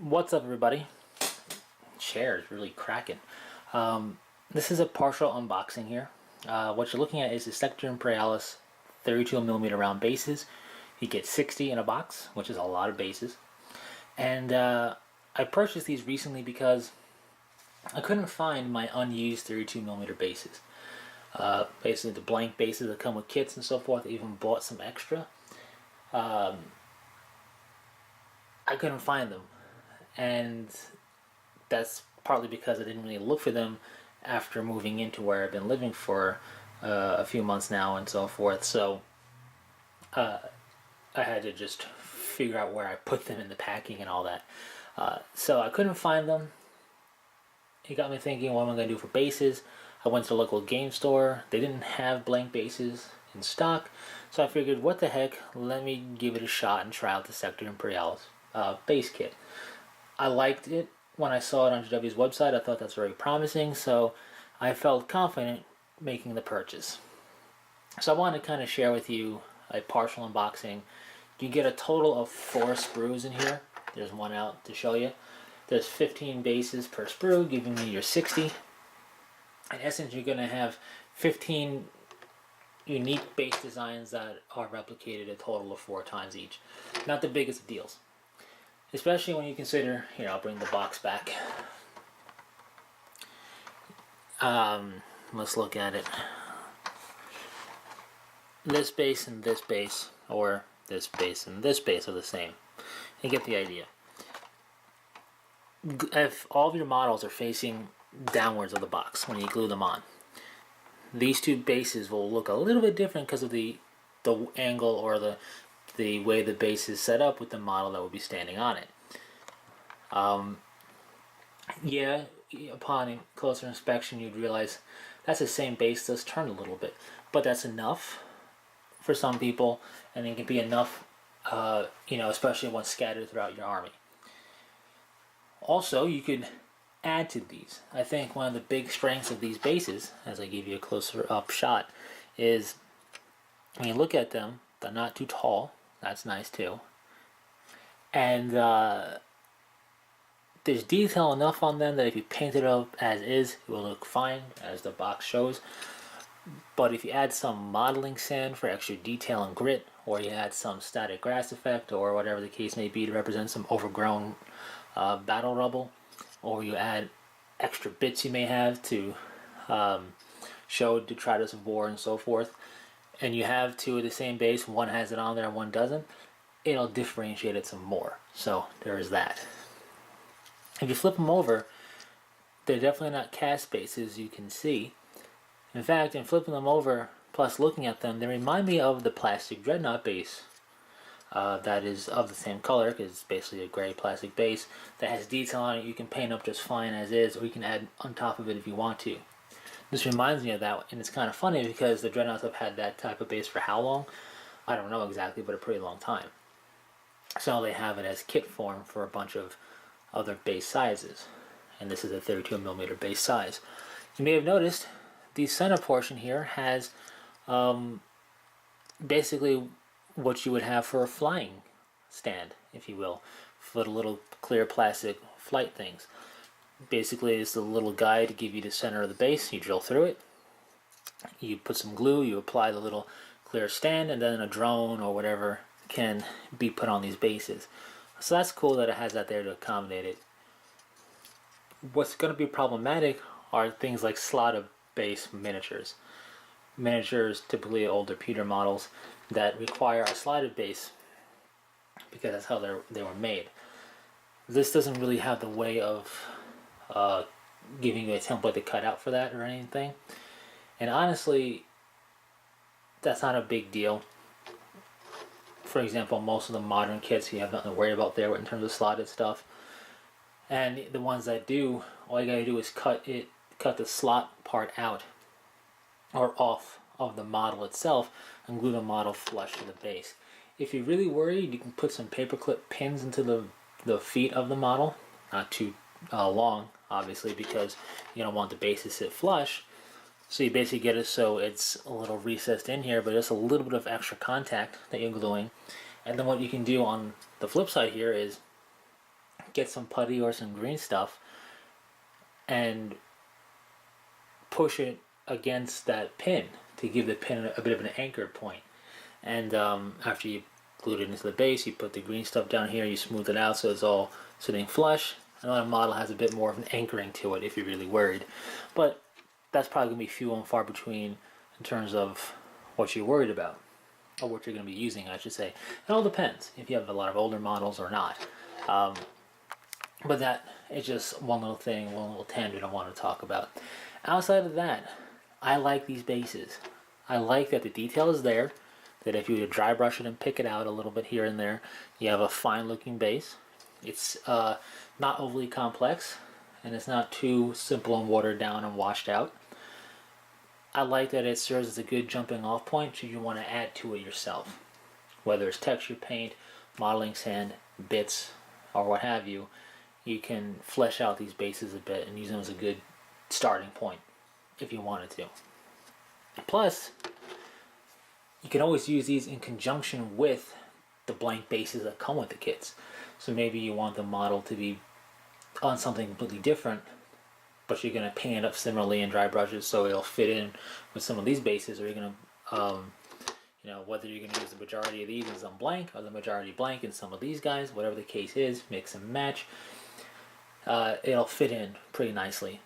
What's up, everybody? Chair is really cracking. This is a partial unboxing here. What you're looking at is the Sector Imperialis 32mm round bases. You get 60 in a box, which is a lot of bases. And I purchased these recently because I couldn't find my unused 32mm bases. Basically, the blank bases that come with kits and so forth. I even bought some extra. I couldn't find them, and that's partly because I didn't really look for them after moving into where I've been living for a few months now and so forth. So I had to just figure out where I put them in the packing and all that. So I couldn't find them. It got me thinking, what am I going to do for bases? I went to the local game store. They didn't have blank bases in stock. So I figured, what the heck, let me give it a shot and try out the Sector Imperialis base kit. I liked it when I saw it on GW's website. I thought that's very promising, so I felt confident making the purchase. So I wanted to kind of share with you a partial unboxing. You get a total of 4 sprues in here. There's one out to show you. There's 15 bases per sprue, giving you your 60. In essence, you're going to have 15 unique base designs that are replicated a total of 4 times each. Not the biggest of deals. Especially when you consider, here, I'll bring the box back. Let's look at it. This base and this base, or this base and this base are the same. You get the idea. If all of your models are facing downwards of the box when you glue them on, these two bases will look a little bit different because of the angle or the way the base is set up with the model that will be standing on it. Yeah, upon closer inspection you'd realize that's the same base, just turned a little bit, but that's enough for some people, and it can be enough, especially once scattered throughout your army. Also, you could add to these. I think one of the big strengths of these bases, as I give you a closer up shot, is when you look at them, they're not too tall. That's nice too. And there's detail enough on them that if you paint it up as is, it will look fine, as the box shows. But if you add some modeling sand for extra detail and grit, or you add some static grass effect, or whatever the case may be to represent some overgrown battle rubble, or you add extra bits you may have to show detritus of war and so forth, and you have 2 of the same base, one has it on there and one doesn't, it'll differentiate it some more. So there is that. If you flip them over, they're definitely not cast bases, you can see. In fact, in flipping them over plus looking at them, they remind me of the plastic dreadnought base that is of the same color, because it's basically a gray plastic base that has detail on it. You can paint up just fine as is, or you can add on top of it if you want to. This reminds me of that, and it's kind of funny because the dreadnoughts have had that type of base for how long? I don't know exactly, but a pretty long time. So they have it as kit form for a bunch of other base sizes, and this is a 32mm base size. You may have noticed the center portion here has basically what you would have for a flying stand, if you will, for the little clear plastic flight things. Basically, it's a little guide to give you the center of the base. You drill through it, you put some glue, you apply the little clear stand, and then a drone or whatever can be put on these bases. So that's cool that it has that there to accommodate it. What's going to be problematic are things like slotted base miniatures. Miniatures, typically older pewter models, that require a slotted base because that's how they were made. This doesn't really have the way of giving you a template to cut out for that or anything. And honestly, that's not a big deal. For example, most of the modern kits, you have nothing to worry about there in terms of slotted stuff. And the ones that do, all you gotta do is cut the slot part out or off of the model itself and glue the model flush to the base. If you're really worried, you can put some paperclip pins into the feet of the model, not too long, obviously, because you don't want the base to sit flush. So you basically get it so it's a little recessed in here, but just a little bit of extra contact that you're gluing. And then what you can do on the flip side here is get some putty or some green stuff and push it against that pin to give the pin a bit of an anchor point. And after you glued it into the base, you put the green stuff down here, you smooth it out so it's all sitting flush. Another model has a bit more of an anchoring to it if you're really worried. But that's probably going to be few and far between in terms of what you're worried about, or what you're going to be using, I should say. It all depends if you have a lot of older models or not. But that is just one little thing, one little tangent I want to talk about. Outside of that, I like these bases. I like that the detail is there, that if you were to dry brush it and pick it out a little bit here and there, you have a fine looking base. It's not overly complex, and it's not too simple and watered down and washed out. I like that it serves as a good jumping off point should you want to add to it yourself. Whether it's texture paint, modeling sand, bits, or what have you, you can flesh out these bases a bit and use them as a good starting point if you wanted to. Plus, you can always use these in conjunction with the blank bases that come with the kits. So maybe you want the model to be on something completely different, but you're going to paint it up similarly in dry brushes so it'll fit in with some of these bases, or you're going to, whether you're going to use the majority of these in some blank or the majority blank in some of these guys, whatever the case is, mix and match. It'll fit in pretty nicely.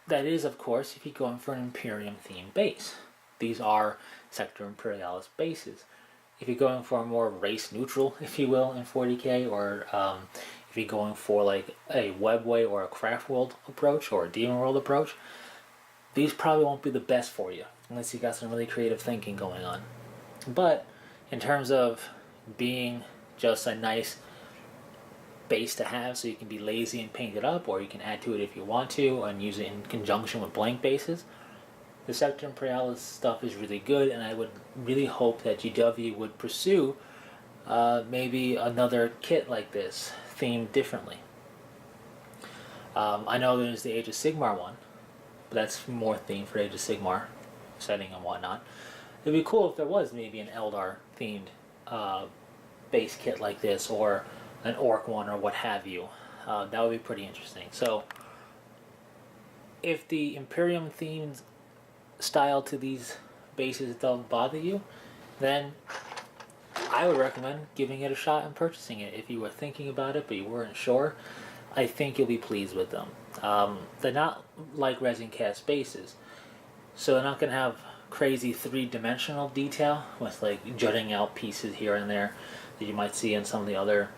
That is, of course, if you're going for an Imperium themed base. These are Sector Imperialis bases. If you're going for a more race neutral, if you will, in 40k, or if you're going for like a Webway or a Craft World approach or a Demon World approach, these probably won't be the best for you unless you got some really creative thinking going on. But in terms of being just a nice base to have so you can be lazy and paint it up, or you can add to it if you want to and use it in conjunction with blank bases, the Sector Imperialis stuff is really good, and I would really hope that GW would pursue maybe another kit like this, themed differently. I know there's the Age of Sigmar one, but that's more themed for Age of Sigmar setting and whatnot. It'd be cool if there was maybe an Eldar themed base kit like this, or an Orc one, or what have you. That would be pretty interesting. So, if the Imperium themed style to these bases don't bother you, then I would recommend giving it a shot and purchasing it. If you were thinking about it but you weren't sure, I think you'll be pleased with them. They're not like resin cast bases, so they're not going to have crazy three-dimensional detail with like jutting out pieces here and there that you might see in some of the other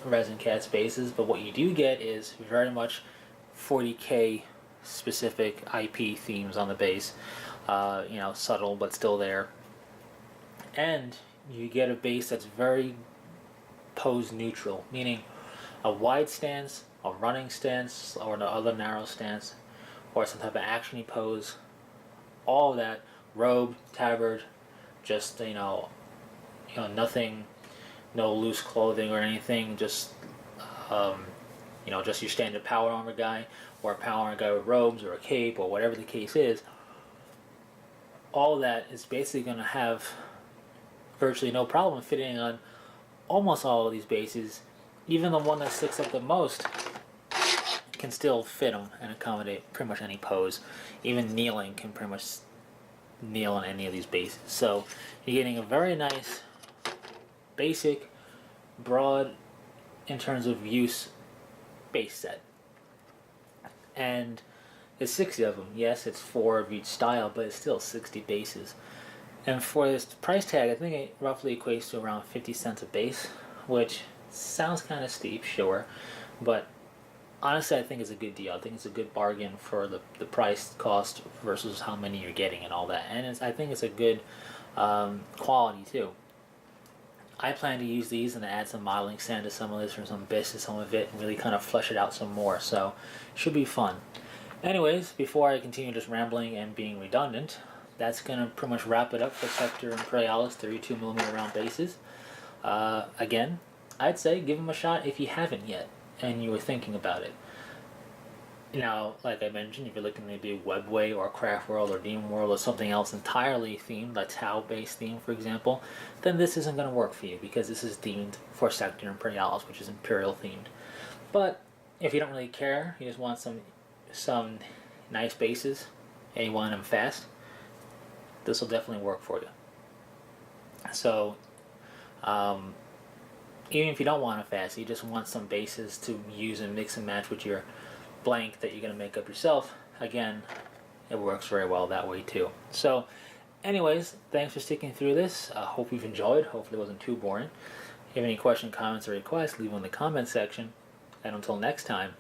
resin cast bases. But what you do get is very much 40k specific IP themes on the base. Subtle but still there. And you get a base that's very pose neutral, meaning a wide stance, a running stance, or another narrow stance, or some type of actiony pose. All of that, robe, tabard, just nothing, no loose clothing or anything, just just your standard power armor guy, or a power armor guy with robes or a cape or whatever the case is. All that is basically going to have virtually no problem fitting on almost all of these bases. Even the one that sticks up the most can still fit them and accommodate pretty much any pose. Even kneeling can pretty much kneel on any of these bases. So you're getting a very nice, basic, broad, in terms of use, base set. And there's 60 of them. Yes, it's 4 of each style, but it's still 60 bases. And for this price tag, I think it roughly equates to around 50 cents a base, which sounds kind of steep, sure, but honestly I think it's a good deal. I think it's a good bargain for the price cost versus how many you're getting and all that. And I think it's a good quality too. I plan to use these and add some modeling sand to some of this, or some bits to some of it, and really kind of flesh it out some more, so it should be fun. Anyways, before I continue just rambling and being redundant, that's going to pretty much wrap it up for Sector Imperialis 32mm round bases. Again, I'd say give them a shot if you haven't yet and you were thinking about it. Now, like I mentioned, if you're looking to do Webway or Craft World or Demon World or something else entirely themed, like Tau-based theme, for example, then this isn't going to work for you because this is themed for Sector Imperialis, which is Imperial themed. But if you don't really care, you just want some nice bases, and you want them fast, this will definitely work for you. So, even if you don't want it fast, you just want some bases to use and mix and match with your blank that you're going to make up yourself, again, it works very well that way too. So, anyways, thanks for sticking through this. I hope you've enjoyed. Hopefully it wasn't too boring. If you have any questions, comments, or requests, leave them in the comment section. And until next time,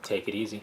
take it easy.